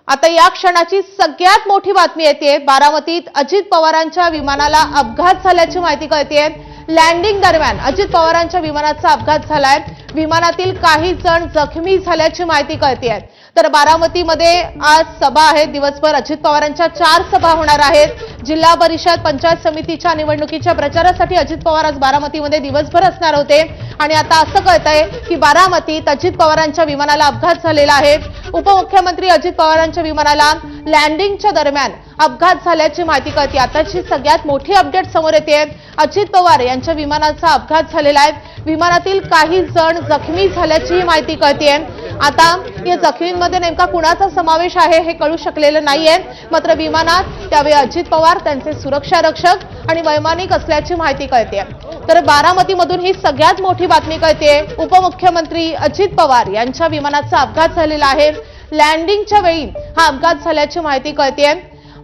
आता या क्षणाची सगळ्यात मोठी बातमी येते। बारामतीत अजित पवारांच्या विमानाला अपघात झाल्याची माहिती कळतेय। लँडिंग दरम्यान अजित पवारांच्या विमानाचा अपघात झालाय। विमानातील काही जण जखमी झाल्याची माहिती कळतेय। तर बारामतीमध्ये आज सभा आहे। दिवसभर अजित पवारांच्या 4 सभा होणार आहेत। जिल्हा परिषद पंचायत समितीच्या निवडणुकीच्या प्रचारासाठी अजित पवार आज बारामतीमध्ये दिवसभर असणार होते आणि आता असं कळतंय की बारामतीत अजित पवारांच्या विमानाला अपघात झालेला आहे। उपमुख्यमंत्री अजित पवारांच्या विमानाला लँडिंगच्या दरम्यान अपघात झाल्याची माहिती कळते। आताची सगळ्यात मोठी अपडेट समोर येते। अजित पवार यांच्या विमानाचा अपघात झालेला आहे। विमानातील काही जण जखमी झाल्याची माहिती कळते। आता या जखमींमध्ये नेमका कुणाचा समावेश आहे हे कळू शकलेलं नाहीये। मात्र विमानात त्यावेळी अजित पवार, त्यांचे सुरक्षा रक्षक आणि वैमानिक असल्याची माहिती कळते। तर बारामतीमधून ही सगळ्यात मोठी बातमी कळते। उपमुख्यमंत्री अजित पवार यांच्या विमानाचा अपघात झालेला आहे। लँडिंगच्या वेळी हा अपघात झाल्याची माहिती कळते।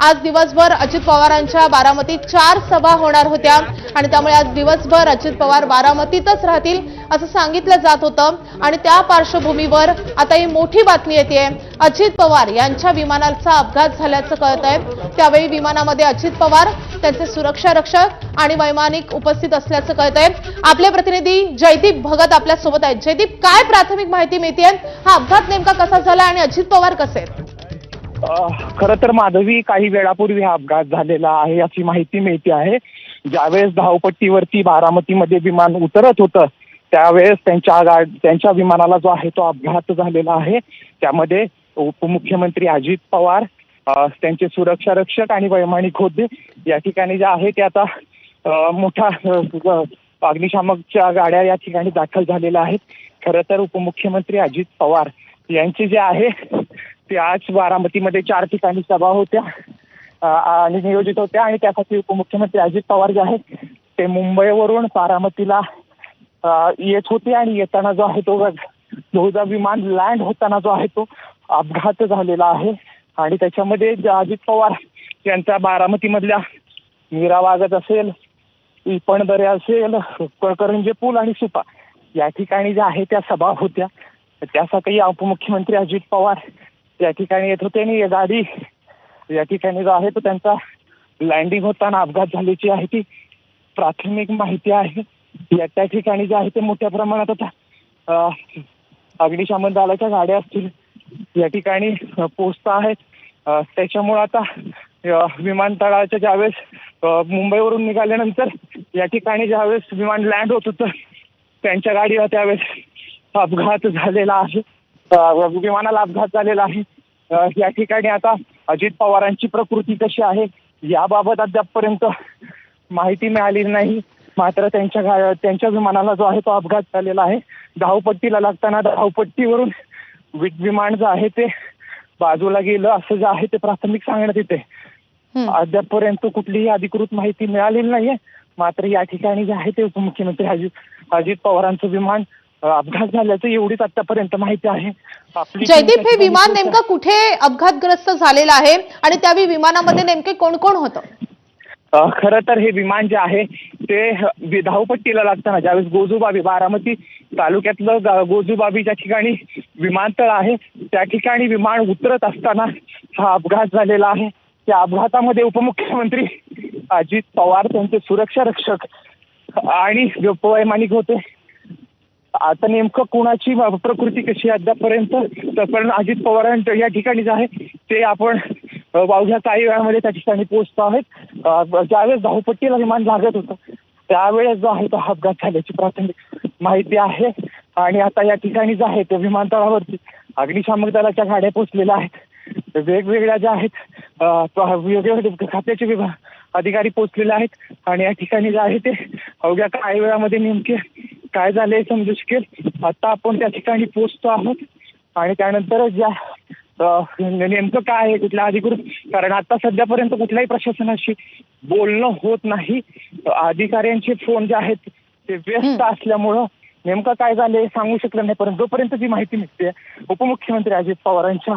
आज दिवसभर अजित पवारांच्या बारामतीत 4 सभा होणार होत्या आणि त्यामुळे आज दिवसभर अजित पवार बारामतीतच राहतील असं सांगितलं जात होतं आणि त्या पार्श्वभूमीवर आता ही मोठी बातमी येते। अजित पवार यांच्या विमानाचा अपघात झाल्याचं कळतंय। त्यावेळी विमानामध्ये अजित पवार, त्यांचे सुरक्षा रक्षक आणि वैमानिक उपस्थित असल्याचं कळतंय। आपले प्रतिनिधी जयदीप भगत आपल्या सोबत आहेत। जयदीप, काय प्राथमिक माहिती मिळते? हा अपघात नेमका कसा झाला आणि अजित पवार कसे आहेत? खरं तर माधवी, काही वेळापूर्वी हा अपघात झालेला आहे अशी माहिती मिळते आहे। ज्यावेळेस धावपट्टीवरती बारामतीमध्ये विमान उतरत होतं त्यावेळेस त्यांच्या विमानाला जो आहे तो अपघात झालेला आहे। त्यामध्ये उपमुख्यमंत्री अजित पवार, त्यांचे सुरक्षा रक्षक आणि वैमानिक होते। या ठिकाणी जे आहे ते आता मोठ्या अग्निशामकच्या गाड्या या ठिकाणी दाखल झालेल्या आहेत। खरं तर उपमुख्यमंत्री अजित पवार यांचे जे आहे ते आज बारामतीमध्ये 4 ठिकाणी सभा होत्या आणि नियोजित होत्या आणि त्यासाठी उपमुख्यमंत्री अजित पवार जे आहेत ते मुंबईवरून बारामतीला येत होते आणि येताना जो आहे तो बहुधा विमान लँड होताना जो आहे तो अपघात झालेला आहे। आणि त्याच्यामध्ये अजित पवार यांचा बारामतीमधल्या मीरा वागत असेल, इपणदरे असेल, करंजे पूल आणि सुपा या ठिकाणी ज्या आहे त्या सभा होत्या। त्यासाठी उपमुख्यमंत्री अजित पवार या ठिकाणी येत होते आणि गाडी या ठिकाणी जो आहे तो त्यांचा लँडिंग होताना अपघात झाल्याची आहे ती प्राथमिक माहिती आहे। त्या ठिकाणी जे आहे ते मोठ्या प्रमाणात आता अग्निशमन दलाच्या गाड्या असतील या ठिकाणी पोहोचत आहेत। त्याच्यामुळे आता विमानतळाच्या ज्यावेळेस मुंबईवरून निघाल्यानंतर या ठिकाणी ज्यावेळेस विमान लँड होत होतं त्यांच्या गाडीला त्यावेळेस अपघात झालेला आहे। विमानाला अपघात झालेला आहे। या ठिकाणी आता अजित पवारांची प्रकृती कशी आहे याबाबत अद्यापपर्यंत माहिती मिळाली नाही। मात्र त्यांच्या विमानाला जो आहे तो अपघात झालेला आहे। धावपट्टीला लागताना धावपट्टीवरून विमान जे आहे ते बाजूला गेलं असं जे आहे ते प्राथमिक सांगण्यात येते। अद्यापपर्यंत कुठलीही अधिकृत माहिती मिळालेली नाहीये। मात्र या ठिकाणी जे आहे ते उपमुख्यमंत्री अजित पवारांचं विमान अपघात झाल्याचं एवढीच आतापर्यंत माहिती आहे। जयदीप, हे विमान नेमकं कुठे अपघातग्रस्त झालेलं आहे आणि त्यावेळी विमानामध्ये नेमके कोण कोण होतं? खरं तर हे विमान जे आहे ते धावपट्टीला लागताना ज्यावेळेस गोजूबाबी, बारामती तालुक्यातलं गोजूबाबी ज्या ठिकाणी विमानतळ आहे त्या ठिकाणी विमान उतरत असताना हा अपघात झालेला आहे। त्या अपघातामध्ये उपमुख्यमंत्री अजित पवार, त्यांचे सुरक्षा रक्षक आणि वैमानिक होते। आता नेमकं कुणाची प्रकृती कशी अद्यापर्यंत पण अजित पवारांच्या या ठिकाणी जे आहे ते आपण अवघ्या काही वेळामध्ये त्या ठिकाणी पोहोचतो आहेत। ज्यावेळेस धावपट्टीला विमान लागत होतं त्यावेळेस जो आहे तो अपघात झाल्याची प्राथमिक माहिती आहे। आणि आता या ठिकाणी जे आहे ते विमानतळावरती अग्निशामक दलाच्या गाड्या पोहोचलेल्या आहेत। वेगवेगळ्या ज्या आहेत वेगवेगळ्या खात्याचे अधिकारी पोहोचलेले आहेत आणि या ठिकाणी जे आहे ते अवघ्या काही वेळामध्ये नेमके काय झाले समजू शकेल। आता आपण त्या ठिकाणी पोहोचतो आहोत आणि त्यानंतर ज्या नेमकं काय आहे कुठल्या अधिकृत, कारण आता सध्यापर्यंत कुठल्याही प्रशासनाशी बोलणं होत नाही। अधिकाऱ्यांचे फोन जे आहेत ते व्यस्त असल्यामुळं नेमकं काय झालंय सांगू शकलं नाही। परंतु जोपर्यंत जी माहिती मिळते उपमुख्यमंत्री अजित पवारांच्या